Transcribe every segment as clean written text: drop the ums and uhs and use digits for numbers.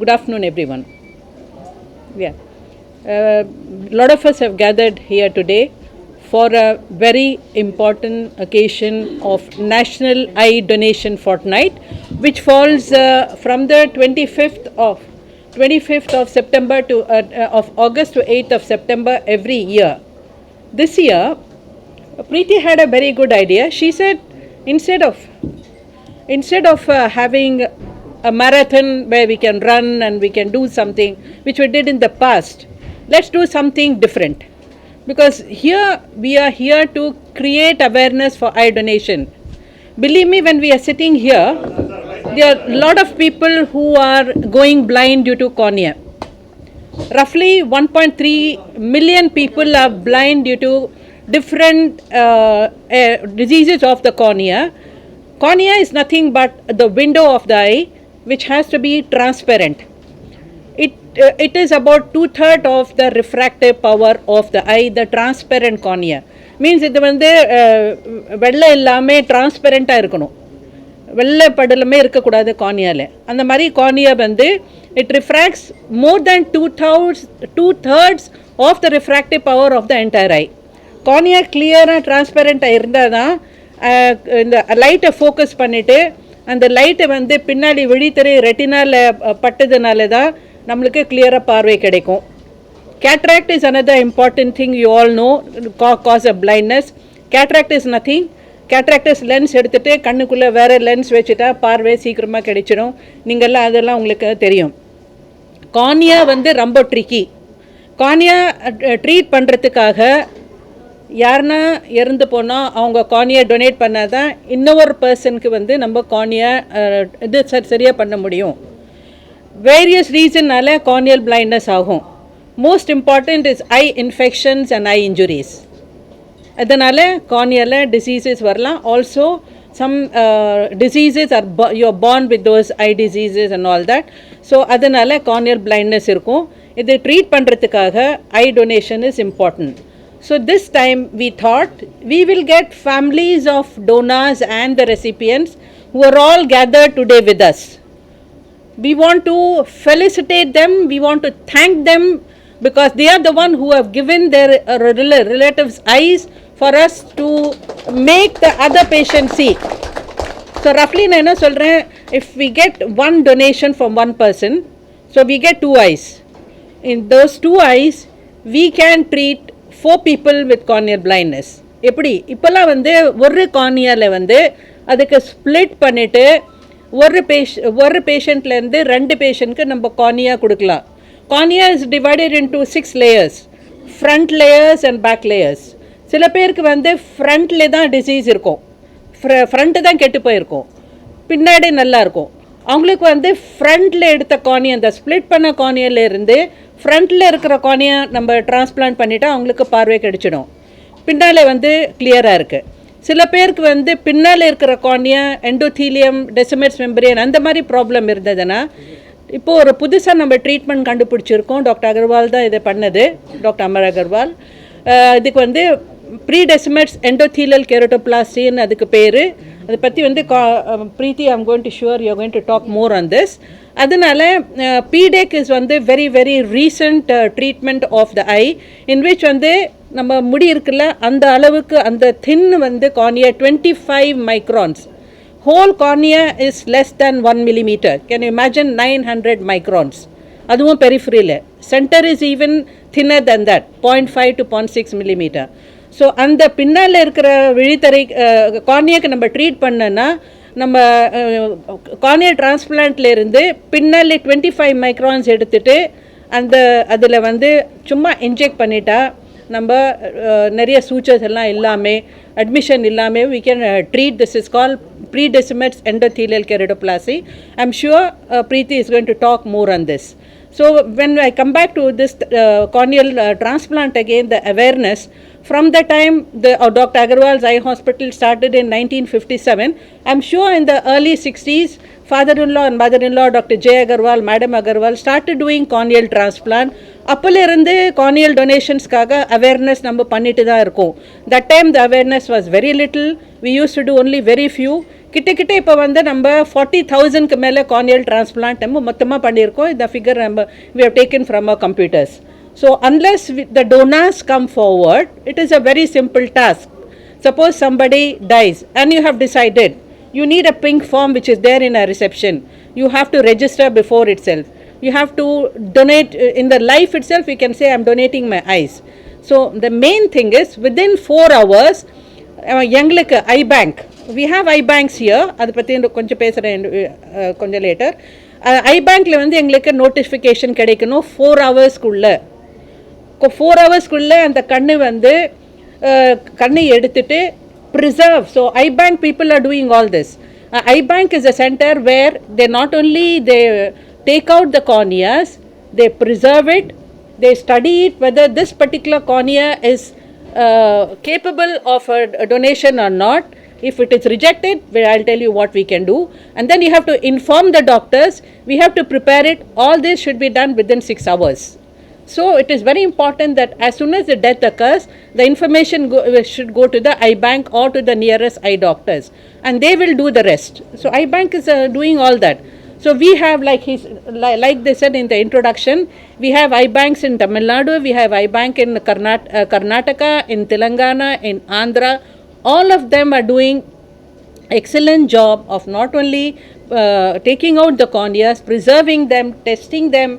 Good afternoon, everyone. Yeah, a lot of us have gathered here today for a very important occasion of National Eye Donation Fortnight, which falls from the 25th of September to of August to 8th of September every year. This year, Preeti had a very good idea. She said, instead of having a marathon where we can run and we can do something which we did in the past, let's do something different, because here we are here to create awareness for eye donation. Believe me, when we are sitting here, there are a lot of people who are going blind due to cornea. Roughly 1.3 million people are blind due to different diseases of the cornea. Cornea is nothing but the window of the eye, which has to be transparent. It is about 2/3 of the refractive power of the eye, the transparent cornea. Means இது வந்து வெள்ளை இல்லாமல் டிரான்ஸ்பெரண்ட்டாக இருக்கணும், வெள்ளை படலமே இருக்கக்கூடாது கார்னியாவில். அந்த மாதிரி cornea வந்து it refracts more than 2/3 of the refractive power of the entire eye. Cornea கிளியராக டிரான்ஸ்பெரண்ட்டாக இருந்தால் தான் இந்த லைட்டை ஃபோக்கஸ் பண்ணிவிட்டு அந்த லைட்டை வந்து பின்னாடி விழித்திரை ரெட்டினாவில் பட்டதுனால தான் நம்மளுக்கு கிளியராக பார்வை கிடைக்கும். Cataract is another important thing you all know, cause of blindness. Cataract is nothing. Cataract is lens எடுத்துகிட்டு கண்ணுக்குள்ளே வேறு லென்ஸ் வச்சுட்டா பார்வை சீக்கிரமாக கிடைச்சிடும். நீங்கள்லாம் அதெல்லாம் உங்களுக்கு தெரியும். கார்னியா வந்து ரொம்ப ட்ரிக்கி. கார்னியா ட்ரீட் பண்ணுறதுக்காக யாருன்னா இறந்து போனால் அவங்க கார்னியா டொனேட் பண்ணால் தான் இன்னொரு பர்சனுக்கு வந்து நம்ம கார்னியா இது சரியாக பண்ண முடியும். வேரியஸ் ரீசன்னால கார்னியல் பிளைண்ட்னஸ் ஆகும். Most important is eye infections and eye injuries. அதனால் கார்னியாவில் டிசீசஸ் வரலாம். Also some diseases are you are born with those eye diseases and all that. So அதனால் கார்னியல் பிளைண்ட்னஸ் இருக்கும். இது ட்ரீட் பண்ணுறதுக்காக eye donation is important. So this time we thought we will get families of donors and the recipients who are all gathered today with us. We want to felicitate them, we want to thank them, because they are the one who have given their relatives eyes for us to make the other patient see. So roughly நான் என்ன சொல்கிறேன், if we get one donation from one person, so we get 2 eyes. In those 2 eyes we can treat 4 people with corneal blindness. எப்படி இப்போல்லாம் வந்து ஒரு கார்னியாவில் வந்து அதுக்கு split பண்ணிவிட்டு ஒரு பேஷண்ட்லேருந்து 2 பேஷண்ட்க்கு நம்ம கார்னியா கொடுக்கலாம். Cornea is divided into 6 layers, front layers and back layers. சில பேருக்கு வந்து ஃப்ரண்ட்லே தான் டிசீஸ் இருக்கும், ஃப்ரண்ட்டு தான் கெட்டு போயிருக்கும், பின்னாடி நல்லா இருக்கும். அவங்களுக்கு வந்து ஃப்ரண்ட்டில் எடுத்த கார்னியா, அந்த ஸ்ப்ளிட் பண்ண கார்னியாலேருந்து ஃப்ரண்ட்டில் இருக்கிற கார்னியா நம்ம டிரான்ஸ்பிளான்ட் பண்ணிவிட்டால் அவங்களுக்கு பார்வை கிடைச்சிடும், பின்னால் வந்து கிளியராக இருக்குது. சில பேருக்கு வந்து பின்னால் இருக்கிற கார்னியா எண்டோதீலியம், டெசிமெட்ஸ் மெம்பரேன் அந்த மாதிரி ப்ராப்ளம் இருந்ததுன்னா இப்போது ஒரு புதுசாக நம்ம ட்ரீட்மெண்ட் கண்டுபிடிச்சிருக்கோம். டாக்டர் அகர்வால் தான் இதை பண்ணது, டாக்டர் அமர் அகர்வால். இதுக்கு வந்து ப்ரீடெசிமெட்ஸ் எண்டோதீலியல் keratoplasty அதுக்கு பேர். அதை பற்றி வந்து Preeti, I'm going to sure you're going to talk more on this. அதனால் PDEK is வந்து very very recent treatment of the eye in which வந்து நம்ம முடி இருக்குல்ல அந்த அளவுக்கு அந்த தின் வந்து cornea 25 microns. Whole cornea is less than 1 millimeter. Can you imagine 900 microns? அதுவும் பெரிஃபரியில். Center is even thinner than that, 0.5 to 0.6 millimeter. So அந்த பின்னால் இருக்கிற விழித்தறை கார்னியாக்கு நம்ம ட்ரீட் பண்ணனா நம்ம கார்னியல் டிரான்ஸ்பிளான்ட்லேருந்து பின்னால் 25 மைக்ரான்ஸ் எடுத்துகிட்டு அதில் வந்து சும்மா இன்ஜெக்ட் பண்ணிட்டா நம்ம நிறைய சூச்சர்ஸ் எல்லாம் இல்லாமல் admission illame we can treat. This is called Pre-Descemet endothelial keratoplasty. I'm sure Preeti is going to talk more on this. So when I come back to this corneal transplant again, the awareness from the time the Dr. Agarwals Eye Hospital started in 1957, I'm sure in the early 60s, father-in-law and mother-in-law, Dr. J. Agarwal, Madam Agarwal, started doing corneal transplant. அப்போலேருந்து corneal donationsக்காக awareness நம்ம பண்ணிட்டு தான் இருக்கோம். That time the awareness was very little. We used to do only very few. கிட்ட இப்போ வந்து நம்ம 40,000க்கு மேலே corneal transplant நம்ம மொத்தமாக பண்ணியிருக்கோம். இந்த ஃபிகர் நம்ம we have taken from our computers. So unless the donors come forward, it is a very simple task. Suppose somebody dies and you have decided you need a pink form which is there in a reception. You have to register before itself. You have to donate in the life itself. You can say I'm donating my eyes. So the main thing is within 4 hours எங்களுக்கு I bank we have eye banks here. அது பற்றி கொஞ்சம் பேசுகிறேன் கொஞ்சம் later. ஐ பேங்க்கில் வந்து எங்களுக்கு notification கிடைக்கணும் 4 ஹவர்ஸ்க்குள்ளே. 4 ஹவர்ஸ்க்குள்ளே அந்த கண்ணு வந்து கண்ணை எடுத்துட்டு preserve. So eye bank people are doing all this. Eye bank is a center where they not only they take out the corneas, they preserve it, they study it whether this particular cornea is capable of a donation or not. If it is rejected, I'll tell you what we can do, and then you have to inform the doctors. We have to prepare it. All this should be done within 6 hours. So it is very important that as soon as the death occurs, the information should go to the eye bank or to the nearest eye doctors, and they will do the rest. So eye bank is doing all that. So we have, like they said in the introduction, we have eye banks in Tamil Nadu, we have eye bank in Karnataka, in Telangana, in Andhra. All of them are doing excellent job of not only taking out the corneas, preserving them, testing them,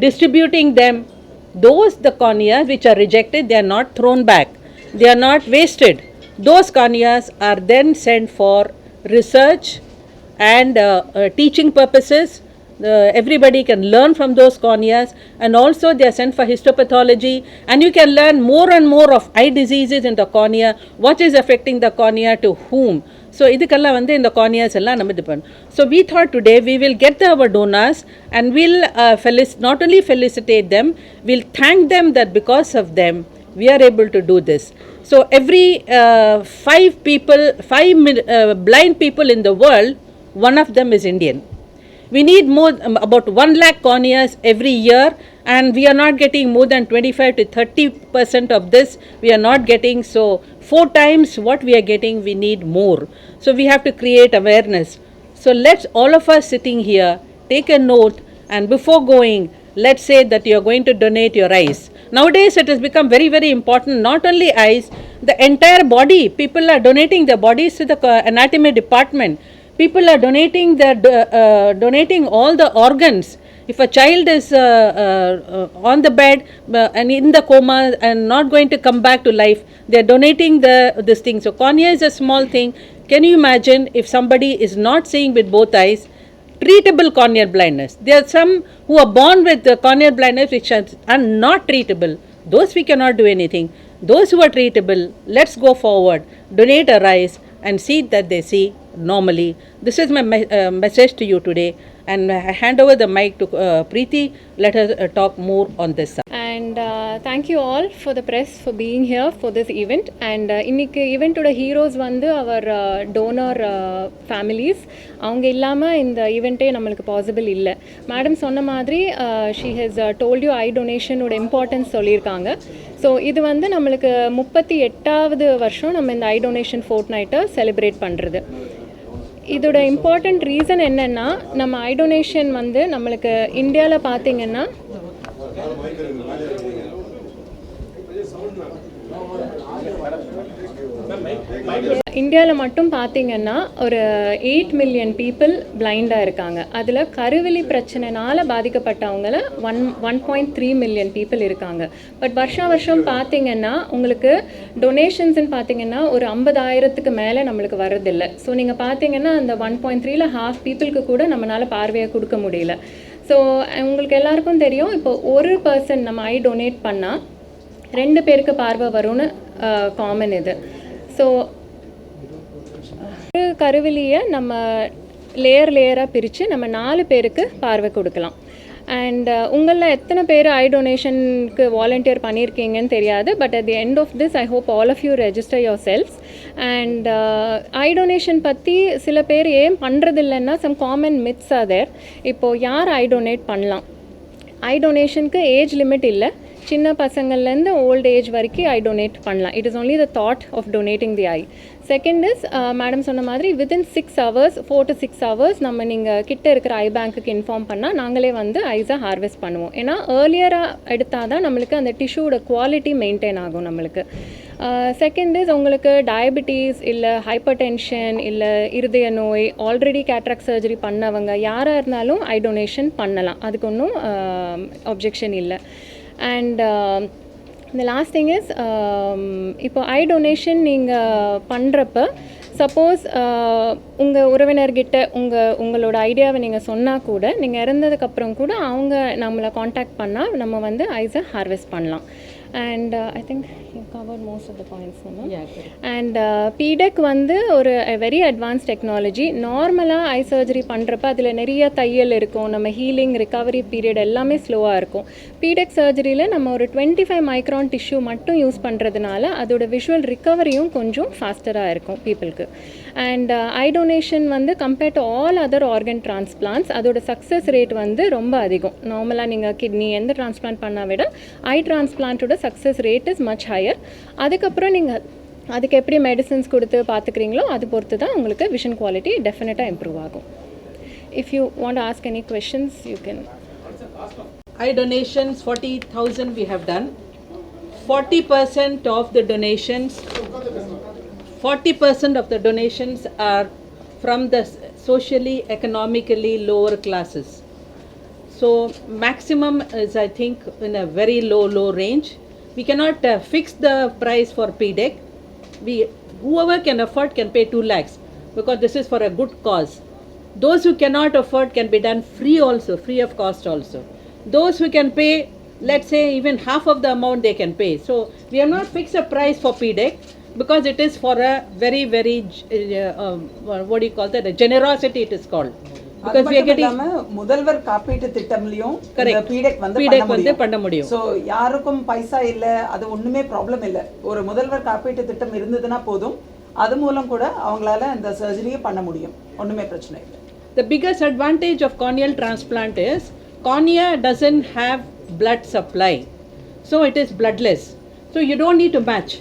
distributing them. Those the corneas which are rejected, they are not thrown back, they are not wasted. Those corneas are then sent for research and teaching purposes. Everybody can learn from those corneas, and also they are sent for histopathology, and you can learn more and more of eye diseases in the cornea, what is affecting the cornea to whom. So idukalla vande in the corneas ella namu depend. So we thought today we will get our donors and we'll not only felicitate them, we'll thank them that because of them we are able to do this. So every 5 blind people in the world, one of them is Indian. We need more, about 1 lakh corneas every year, and we are not getting more than 25 to 30% of this. We are not getting, so 4 times what we are getting, we need more. So we have to create awareness. So let's all of us sitting here take a note, and before going, let's say that you are going to donate your eyes. Nowadays it has become very, very important, not only eyes, the entire body. People are donating their bodies to the anatomy department. People are donating all the organs. If a child is on the bed and in the coma and not going to come back to life, they are donating this thing. So cornea is a small thing. Can you imagine if somebody is not seeing with both eyes? Treatable corneal blindness. There are some who are born with corneal blindness which are not treatable. Those we cannot do anything. Those who are treatable, let's go forward, donate our eyes and see that they see normally. This is my message to you today, and I hand over the mic to Preeti. Let her talk more on this. And thank you all for the press for being here for this event. And இன்னைக்கு ஈவெண்ட்டோட heroes வந்து அவர் toner families. அவங்க இல்லாமல் இந்த ஈவெண்ட்டே நம்மளுக்கு possible இல்லை. Madam சொன்ன மாதிரி she has told you eye டொனேஷனோட இம்பார்ட்டன்ஸ் சொல்லியிருக்காங்க. ஸோ இது வந்து நம்மளுக்கு 38வது வருஷம் நம்ம இந்த ஐ டொனேஷன் ஃபோர்ட் நைட்டை செலிப்ரேட் பண்ணுறது. இதோட இம்பார்ட்டண்ட் ரீசன் என்னென்னா, நம்ம ஐ டொனேஷன் வந்து நம்மளுக்கு இந்தியாவில் பார்த்திங்கன்னா இந்தியாவில் மட்டும் பார்த்திங்கன்னா ஒரு 8 மில்லியன் பீப்புள் பிளைண்டாக இருக்காங்க. அதில் கருவிழி பிரச்சனைனால பாதிக்கப்பட்டவங்கள 1.3 மில்லியன் பீப்புள் இருக்காங்க. பட் வருஷம் பார்த்திங்கன்னா உங்களுக்கு டொனேஷன்ஸ்ன்னு பார்த்திங்கன்னா ஒரு 50,000க்கு மேலே நம்மளுக்கு வரதில்லை. ஸோ நீங்கள் பார்த்திங்கன்னா அந்த 1.3ல் ஹாஃப் பீப்புளுக்கு கூட நம்மளால் பார்வையை கொடுக்க முடியல. ஸோ உங்களுக்கு எல்லாருக்கும் தெரியும், இப்போ ஒரு பர்சன் நம்ம ஐ டொனேட் பண்ணால் 2 பேருக்கு பார்வை வரும்னு காமன் இது. ஸோ ஒரு கருவிலியை நம்ம லேயராக பிரித்து நம்ம 4 பேருக்கு பார்வை கொடுக்கலாம். அண்ட் உங்களில் எத்தனை பேர் ஐ டொனேஷனுக்கு வாலண்டியர் பண்ணியிருக்கீங்கன்னு தெரியாது. But at the end of this I hope all of you register yourselves. And eye donation பற்றி சில பேர் ஏன் பண்ணுறதில்லைன்னா some common myths are there. இப்போது யார் ஐ டொனேட் பண்ணலாம்? ஐ டொனேஷனுக்கு ஏஜ் லிமிட் இல்லை. சின்ன பசங்கள்லேருந்து ஓல்ட் ஏஜ் வரைக்கும் ஐ டொனேட் பண்ணலாம். It is only the thought of donating the eye. Second is madam சொன்ன மாதிரி வித்தின் 6 hours 4 to 6 hours நம்ம நீங்கள் கிட்ட இருக்கிற ஐ பேங்க்குக்கு இன்ஃபார்ம் பண்ணால் நாங்களே வந்து ஐஸை ஹார்வெஸ்ட் பண்ணுவோம். ஏன்னா ஏர்லியராக எடுத்தால் தான் நம்மளுக்கு அந்த டிஷ்யூவோட குவாலிட்டி மெயின்டைன் ஆகும் நம்மளுக்கு. செகண்ட் இஸ் உங்களுக்கு டயபிட்டிஸ் இல்லை ஹைப்பர் டென்ஷன் இல்லை இருதய நோய், ஆல்ரெடி கேட்ராக்ட் சர்ஜரி பண்ணவங்க யாராக இருந்தாலும் ஐ டொனேஷன் பண்ணலாம். அதுக்கு ஒன்றும் அப்ஜெக்ஷன் இல்லை. அண்ட் இந்த லாஸ்ட் திங் இஸ் இப்போ ஐ டொனேஷன் நீங்கள் பண்ணுறப்ப சப்போஸ் உங்கள் உறவினர்கிட்ட உங்களோட ஐடியாவை நீங்கள் சொன்னால் கூட நீங்கள் இறந்ததுக்கப்புறம் கூட அவங்க நம்மளை காண்டாக்ட் பண்ணால் நம்ம வந்து ஐஸை ஹார்வெஸ்ட் பண்ணலாம். And I think you covered most of the points, no? Yeah, correct. And PDEK வந்து ஒரு வெரி அட்வான்ஸ் டெக்னாலஜி. நார்மலாக ஐ சர்ஜரி பண்ணுறப்ப அதில் நிறைய தையல் இருக்கும், நம்ம ஹீலிங் ரிகவரி பீரியட் எல்லாமே ஸ்லோவாக இருக்கும். PDEK சர்ஜரியில் நம்ம ஒரு 25 micron டிஷ்யூ மட்டும் யூஸ் பண்ணுறதுனால அதோட விஷுவல் ரிகவரியும் கொஞ்சம் ஃபாஸ்டராக இருக்கும் பீப்புளுக்கு. அண்ட் ஐ டொனேஷன் வந்து compared to all other organ transplants அதோட சக்ஸஸ் ரேட் வந்து ரொம்ப அதிகம். நார்மலாக நீங்கள் கிட்னி எந்த டிரான்ஸ்பிளான்ட் பண்ணால் விட ஐ டிரான்ஸ்பிளான்ட்டோட success rate is much higher. அதுக்கப்புறம் நீங்கள் அதுக்கு எப்படி மெடிசின்ஸ் கொடுத்து பார்த்துக்கிறீங்களோ அது பொறுத்து தான் உங்களுக்கு விஷன் குவாலிட்டி டெஃபினட்டாக இம்ப்ரூவ் ஆகும். If you want to ask any questions you can. Eye donations 40,000 we have done. 40% of the donations are from the socially economically lower classes. So maximum is I think in a very low range. We cannot fix the price for PDEK. Whoever can afford can pay 2 lakhs because this is for a good cause. Those who cannot afford can be done free also, free of cost also. Those who can pay, let's say even half of the amount they can pay. So we have not fixed a price for PDEK because it is for a very what do you call that, a generosity it is called. Because we are getting முதல்வர் காப்பீட்டு திட்டம்லயும் PDEK வந்து பண்ண முடியும். So யாருக்கும் பைசா இல்ல, அது ஒண்ணுமே problem இல்ல. ஒரு முதல்வர் காப்பீட்டு திட்டம் இருந்ததுன்னா போதும், அது மூலம் கூட அவங்களால இந்த சர்ஜரியை பண்ண முடியும், ஒண்ணுமே பிரச்சனை இல்லை. The biggest advantage of corneal transplant is cornea doesn't have blood supply, so it is bloodless. So you don't need to match.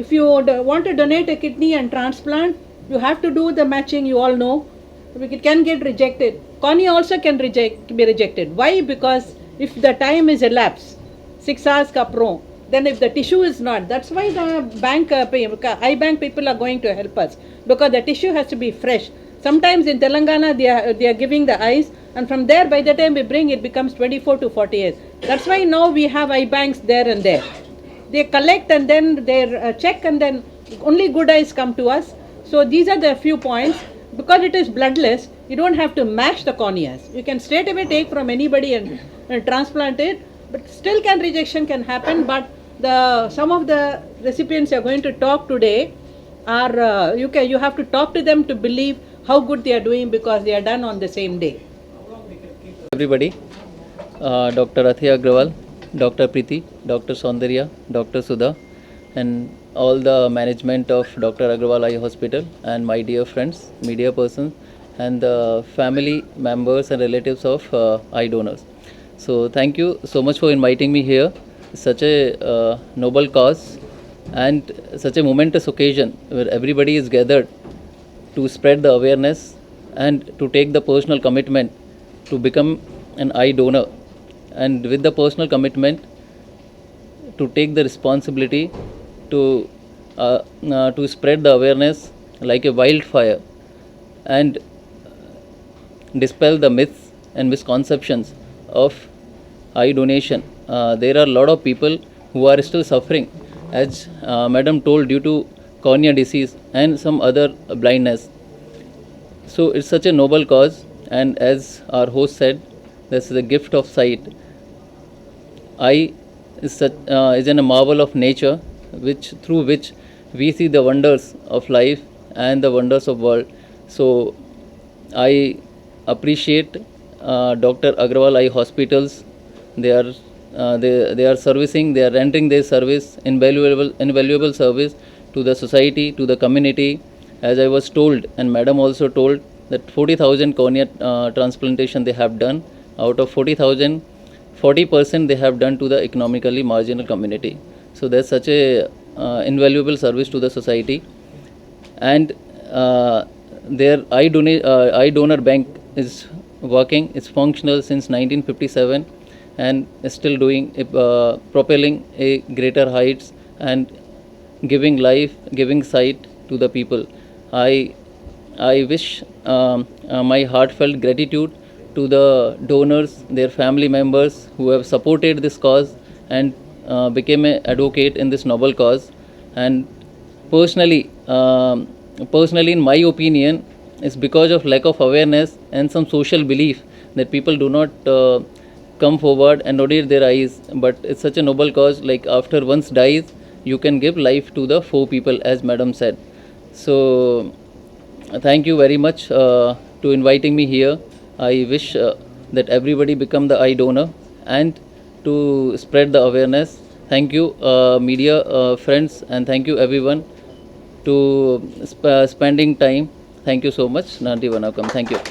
If you want to donate a kidney and transplant, you have to do the matching. You all know it can get rejected. Cornea also can be rejected. Why? Because if the time is elapsed 6 hours kapro, then if the tissue is not, that's why the bank eye bank people are going to help us, because the tissue has to be fresh. Sometimes in Telangana they are giving the eyes, and from there by the time we bring it becomes 24 to 40 years. That's why now we have eye banks there and there. They collect and then they check, and then only good eyes come to us. So these are the few points. Because it is bloodless, you don't have to match the corneas. You can straight away take from anybody and transplant it, but still rejection can happen. But some of the recipients you are going to talk today are you have to talk to them to believe how good they are doing, because they are done on the same day. Everybody, Dr. Athiya Agarwal, Dr. Preeti, Dr. Saundarya, Dr. Sudha, and all the management of Dr. Agarwal Eye Hospital, and my dear friends, media persons, and the family members and relatives of eye donors. So thank you so much for inviting me here. Such a noble cause and such a momentous occasion where everybody is gathered to spread the awareness and to take the personal commitment to become an eye donor, and with the personal commitment to take the responsibility to spread the awareness like a wildfire and dispel the myths and misconceptions of eye donation. There are a lot of people who are still suffering, as madam told, due to cornea disease and some other blindness. So it's such a noble cause, and as our host said, this is a gift of sight. Eye is in a marvel of nature, through which we see the wonders of life and the wonders of world. So I appreciate Dr. Agarwal Eye Hospitals. They are servicing, they are rendering their service, invaluable service to the society, to the community. As I was told, and madam also told, that 40,000 cornea transplantation they have done. Out of 40,000, 40% they have done to the economically marginal community. So there's such a invaluable service to the society. And their eye donor bank is working. It's functional since 1957 and is still doing propelling a greater heights and giving life, giving sight to the people. I wish my heartfelt gratitude to the donors, their family members who have supported this cause and became an advocate in this noble cause. And personally, in my opinion, it's because of lack of awareness and some social belief that people do not come forward and donate their eyes. But it's such a noble cause. Like after once dies, you can give life to the 4 people, as Madam said. So thank you very much to inviting me here. I wish that everybody become the eye donor and to spread the awareness. Thank you, media friends, and thank you everyone to spending time. Thank you so much. Nanti Vanakam. Thank you.